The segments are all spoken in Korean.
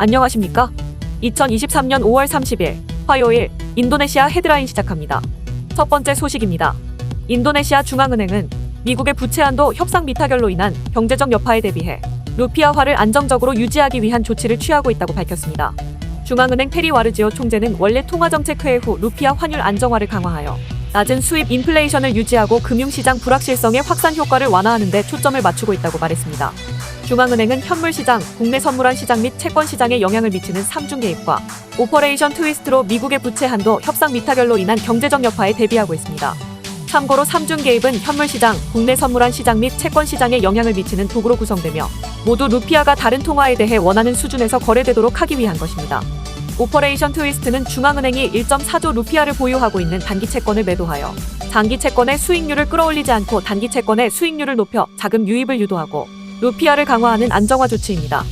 안녕하십니까? 2023년 5월 30일 화요일 인도네시아 헤드라인 시작합니다. 첫 번째 소식입니다. 인도네시아 중앙은행은 미국의 부채 한도 협상 미타결로 인한 경제적 여파에 대비해 루피아화를 안정적으로 유지하기 위한 조치를 취하고 있다고 밝혔습니다. 중앙은행 페리 와르지오 총재는 원래 통화정책 회의 후 루피아 환율 안정화를 강화하여 낮은 수입 인플레이션을 유지하고 금융시장 불확실성의 확산 효과를 완화하는 데 초점을 맞추고 있다고 말했습니다. 중앙은행은 현물시장, 국내 선물환 시장 및 채권시장에 영향을 미치는 삼중 개입과 오퍼레이션 트위스트로 미국의 부채 한도 협상 미타결로 인한 경제적 여파에 대비하고 있습니다. 참고로 삼중 개입은 현물시장, 국내 선물환 시장 및 채권시장에 영향을 미치는 도구로 구성되며 모두 루피아가 다른 통화에 대해 원하는 수준에서 거래되도록 하기 위한 것입니다. 오퍼레이션 트위스트는 중앙은행이 1.4조 루피아를 보유하고 있는 단기 채권을 매도하여 장기 채권의 수익률을 끌어올리지 않고 단기 채권의 수익률을 높여 자금 유입을 유도하고 루피아를 강화하는 안정화 조치입니다.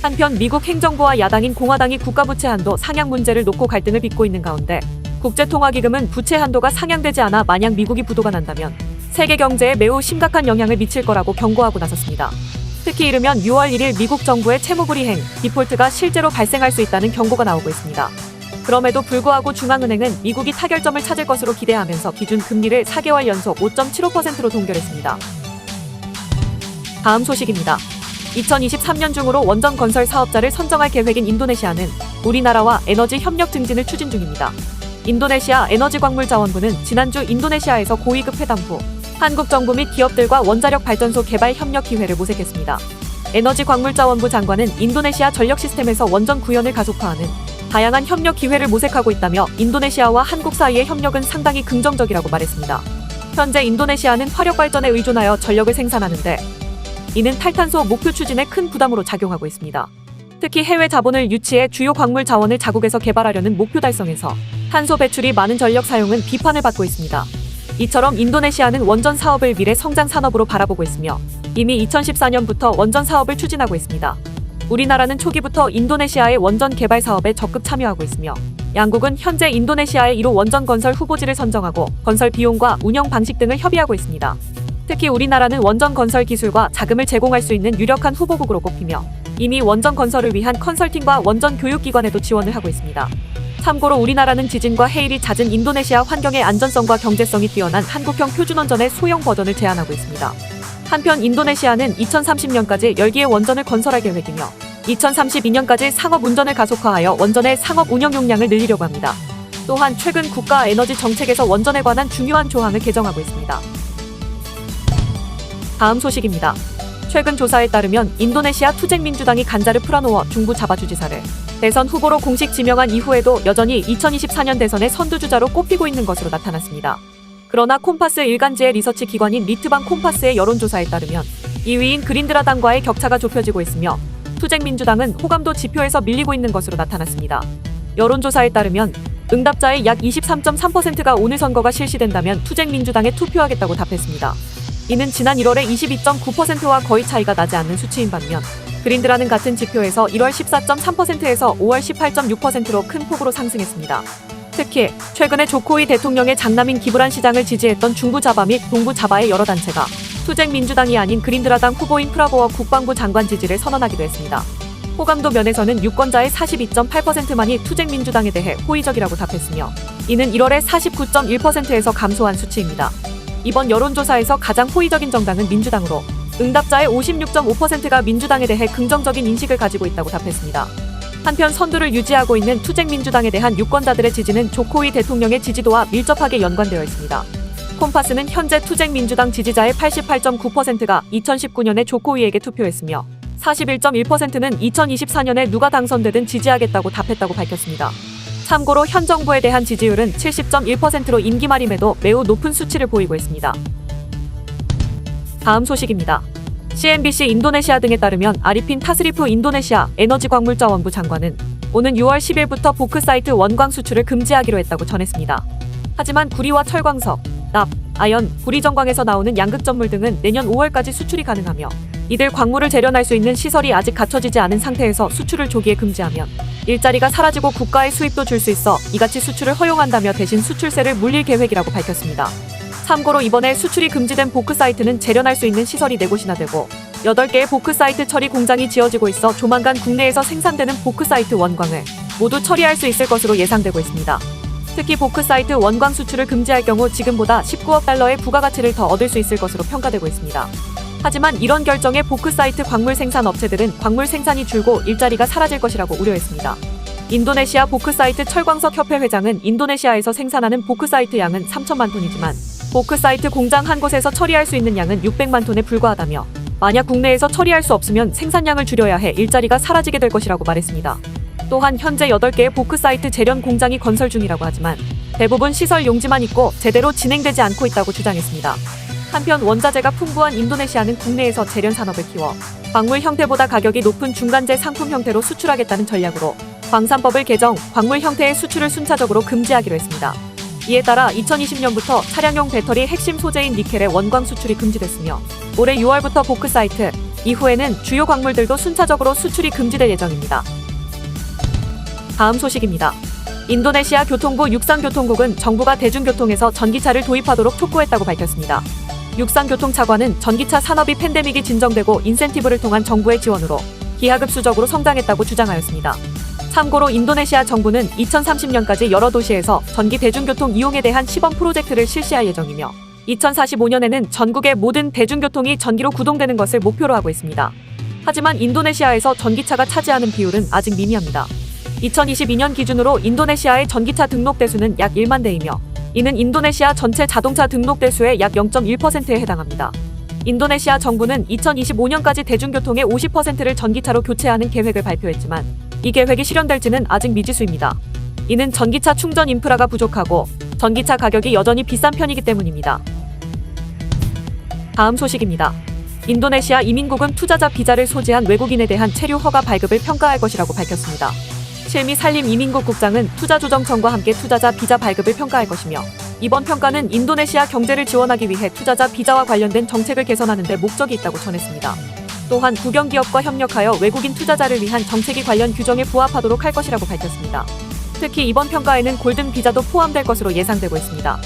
한편 미국 행정부와 야당인 공화당이 국가부채 한도 상향 문제를 놓고 갈등을 빚고 있는 가운데 국제통화기금은 부채 한도가 상향되지 않아 만약 미국이 부도가 난다면 세계 경제에 매우 심각한 영향을 미칠 거라고 경고하고 나섰습니다. 특히 이르면 6월 1일 미국 정부의 채무불이행, 디폴트가 실제로 발생할 수 있다는 경고가 나오고 있습니다. 그럼에도 불구하고 중앙은행은 미국이 타결점을 찾을 것으로 기대하면서 기준 금리를 4개월 연속 5.75%로 동결했습니다. 다음 소식입니다. 2023년 중으로 원전 건설 사업자를 선정할 계획인 인도네시아는 우리나라와 에너지 협력 증진을 추진 중입니다. 인도네시아 에너지광물자원부는 지난주 인도네시아에서 고위급 회담 후 한국 정부 및 기업들과 원자력 발전소 개발 협력 기회를 모색했습니다. 에너지광물자원부 장관은 인도네시아 전력 시스템에서 원전 구현을 가속화하는 다양한 협력 기회를 모색하고 있다며 인도네시아와 한국 사이의 협력은 상당히 긍정적이라고 말했습니다. 현재 인도네시아는 화력 발전에 의존하여 전력을 생산하는데 이는 탈탄소 목표 추진에 큰 부담으로 작용하고 있습니다. 특히 해외 자본을 유치해 주요 광물 자원을 자국에서 개발하려는 목표 달성에서 탄소 배출이 많은 전력 사용은 비판을 받고 있습니다. 이처럼 인도네시아는 원전 사업을 미래 성장 산업으로 바라보고 있으며 이미 2014년부터 원전 사업을 추진하고 있습니다. 우리나라는 초기부터 인도네시아의 원전 개발 사업에 적극 참여하고 있으며 양국은 현재 인도네시아의 1호 원전 건설 후보지를 선정하고 건설 비용과 운영 방식 등을 협의하고 있습니다. 특히 우리나라는 원전 건설 기술과 자금을 제공할 수 있는 유력한 후보국으로 꼽히며 이미 원전 건설을 위한 컨설팅과 원전 교육기관에도 지원을 하고 있습니다. 참고로 우리나라는 지진과 해일이 잦은 인도네시아 환경의 안전성과 경제성이 뛰어난 한국형 표준원전의 소형 버전을 제안하고 있습니다. 한편 인도네시아는 2030년까지 10개의 원전을 건설할 계획이며 2032년까지 상업 운전을 가속화하여 원전의 상업 운영 용량을 늘리려고 합니다. 또한 최근 국가 에너지 정책에서 원전에 관한 중요한 조항을 개정하고 있습니다. 다음 소식입니다. 최근 조사에 따르면 인도네시아 투쟁민주당이 간자르 프라노워 중부 자바주지사를 대선 후보로 공식 지명한 이후에도 여전히 2024년 대선의 선두주자로 꼽히고 있는 것으로 나타났습니다. 그러나 콤파스 일간지의 리서치 기관인 리트방 콤파스의 여론조사에 따르면 2위인 그린드라당과의 격차가 좁혀지고 있으며 투쟁민주당은 호감도 지표에서 밀리고 있는 것으로 나타났습니다. 여론조사에 따르면 응답자의 약 23.3%가 오늘 선거가 실시된다면 투쟁민주당에 투표하겠다고 답했습니다. 이는 지난 1월의 22.9%와 거의 차이가 나지 않는 수치인 반면 그린드라는 같은 지표에서 1월 14.3%에서 5월 18.6%로 큰 폭으로 상승했습니다. 특히 최근에 조코위 대통령의 장남인 기브란 시장을 지지했던 중부 자바 및 동부 자바의 여러 단체가 투쟁민주당이 아닌 그린드라당 후보인 프라보워 국방부 장관 지지를 선언하기도 했습니다. 호감도 면에서는 유권자의 42.8%만이 투쟁민주당에 대해 호의적이라고 답했으며 이는 1월의 49.1%에서 감소한 수치입니다. 이번 여론조사에서 가장 호의적인 정당은 민주당으로 응답자의 56.5%가 민주당에 대해 긍정적인 인식을 가지고 있다고 답했습니다. 한편 선두를 유지하고 있는 투쟁민주당에 대한 유권자들의 지지는 조코위 대통령의 지지도와 밀접하게 연관되어 있습니다. 콤파스는 현재 투쟁민주당 지지자의 88.9%가 2019년에 조코위에게 투표했으며 41.1%는 2024년에 누가 당선되든 지지하겠다고 답했다고 밝혔습니다. 참고로 현 정부에 대한 지지율은 70.1%로 임기 말임에도 매우 높은 수치를 보이고 있습니다. 다음 소식입니다. CNBC 인도네시아 등에 따르면 아리핀 타스리프 인도네시아 에너지광물자원부 장관은 오는 6월 10일부터 보크사이트 원광 수출을 금지하기로 했다고 전했습니다. 하지만 구리와 철광석, 납, 아연, 구리정광에서 나오는 양극점물 등은 내년 5월까지 수출이 가능하며 이들 광물을 재련할 수 있는 시설이 아직 갖춰지지 않은 상태에서 수출을 조기에 금지하면 일자리가 사라지고 국가의 수입도 줄 수 있어 이같이 수출을 허용한다며 대신 수출세를 물릴 계획이라고 밝혔습니다. 참고로 이번에 수출이 금지된 보크사이트는 재련할 수 있는 시설이 4곳이나 되고 8개의 보크사이트 처리 공장이 지어지고 있어 조만간 국내에서 생산되는 보크사이트 원광을 모두 처리할 수 있을 것으로 예상되고 있습니다. 특히 보크사이트 원광 수출을 금지할 경우 지금보다 19억 달러의 부가가치를 더 얻을 수 있을 것으로 평가되고 있습니다. 하지만 이런 결정에 보크사이트 광물 생산 업체들은 광물 생산이 줄고 일자리가 사라질 것이라고 우려했습니다. 인도네시아 보크사이트 철광석 협회 회장은 인도네시아에서 생산하는 보크사이트 양은 3천만 톤이지만 보크사이트 공장 한 곳에서 처리할 수 있는 양은 600만 톤에 불과하다며 만약 국내에서 처리할 수 없으면 생산량을 줄여야 해 일자리가 사라지게 될 것이라고 말했습니다. 또한 현재 8개의 보크사이트 재련 공장이 건설 중이라고 하지만 대부분 시설 용지만 있고 제대로 진행되지 않고 있다고 주장했습니다. 한편 원자재가 풍부한 인도네시아는 국내에서 재련 산업을 키워 광물 형태보다 가격이 높은 중간재 상품 형태로 수출하겠다는 전략으로 광산법을 개정, 광물 형태의 수출을 순차적으로 금지하기로 했습니다. 이에 따라 2020년부터 차량용 배터리 핵심 소재인 니켈의 원광 수출이 금지됐으며 올해 6월부터 보크사이트, 이후에는 주요 광물들도 순차적으로 수출이 금지될 예정입니다. 다음 소식입니다. 인도네시아 교통부 육상교통국은 정부가 대중교통에서 전기차를 도입하도록 촉구했다고 밝혔습니다. 육상교통차관은 전기차 산업이 팬데믹이 진정되고 인센티브를 통한 정부의 지원으로 기하급수적으로 성장했다고 주장하였습니다. 참고로 인도네시아 정부는 2030년까지 여러 도시에서 전기 대중교통 이용에 대한 시범 프로젝트를 실시할 예정이며 2045년에는 전국의 모든 대중교통이 전기로 구동되는 것을 목표로 하고 있습니다. 하지만 인도네시아에서 전기차가 차지하는 비율은 아직 미미합니다. 2022년 기준으로 인도네시아의 전기차 등록 대수는 약 1만 대이며 이는 인도네시아 전체 자동차 등록 대수의 약 0.1%에 해당합니다. 인도네시아 정부는 2025년까지 대중교통의 50%를 전기차로 교체하는 계획을 발표했지만 이 계획이 실현될지는 아직 미지수입니다. 이는 전기차 충전 인프라가 부족하고 전기차 가격이 여전히 비싼 편이기 때문입니다. 다음 소식입니다. 인도네시아 이민국은 투자자 비자를 소지한 외국인에 대한 체류 허가 발급을 평가할 것이라고 밝혔습니다. 실미 살림 이민국 국장은 투자조정청과 함께 투자자 비자 발급을 평가할 것이며 이번 평가는 인도네시아 경제를 지원하기 위해 투자자 비자와 관련된 정책을 개선하는 데 목적이 있다고 전했습니다. 또한 국영기업과 협력하여 외국인 투자자를 위한 정책이 관련 규정에 부합하도록 할 것이라고 밝혔습니다. 특히 이번 평가에는 골든 비자도 포함될 것으로 예상되고 있습니다.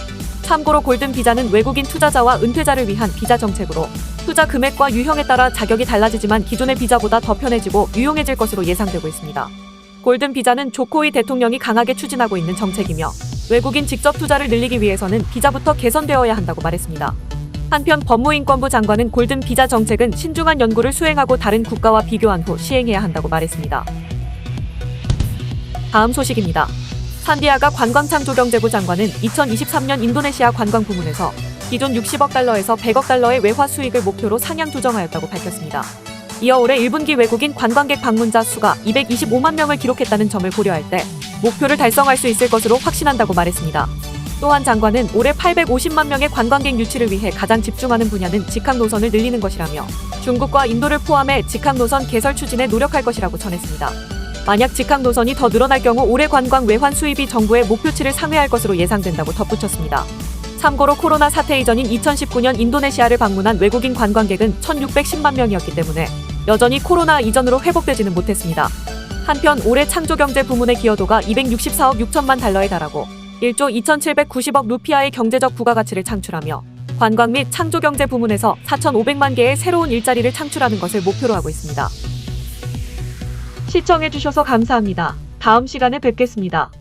참고로 골든 비자는 외국인 투자자와 은퇴자를 위한 비자 정책으로 투자 금액과 유형에 따라 자격이 달라지지만 기존의 비자보다 더 편해지고 유용해질 것으로 예상되고 있습니다. 골든 비자는 조코위 대통령이 강하게 추진하고 있는 정책이며 외국인 직접 투자를 늘리기 위해서는 비자부터 개선되어야 한다고 말했습니다. 한편 법무인권부 장관은 골든 비자 정책은 신중한 연구를 수행하고 다른 국가와 비교한 후 시행해야 한다고 말했습니다. 다음 소식입니다. 산디아가 관광창조경제부 장관은 2023년 인도네시아 관광 부문에서 기존 60억 달러에서 100억 달러의 외화 수익을 목표로 상향 조정하였다고 밝혔습니다. 이어 올해 1분기 외국인 관광객 방문자 수가 225만 명을 기록했다는 점을 고려할 때 목표를 달성할 수 있을 것으로 확신한다고 말했습니다. 또한 장관은 올해 850만 명의 관광객 유치를 위해 가장 집중하는 분야는 직항 노선을 늘리는 것이라며 중국과 인도를 포함해 직항 노선 개설 추진에 노력할 것이라고 전했습니다. 만약 직항 노선이 더 늘어날 경우 올해 관광 외환 수입이 정부의 목표치를 상회할 것으로 예상된다고 덧붙였습니다. 참고로 코로나 사태 이전인 2019년 인도네시아를 방문한 외국인 관광객은 1,610만 명이었기 때문에 여전히 코로나 이전으로 회복되지는 못했습니다. 한편 올해 창조경제 부문의 기여도가 264억 6천만 달러에 달하고 1조 2,790억 루피아의 경제적 부가가치를 창출하며 관광 및 창조경제 부문에서 4,500만 개의 새로운 일자리를 창출하는 것을 목표로 하고 있습니다. 시청해주셔서 감사합니다. 다음 시간에 뵙겠습니다.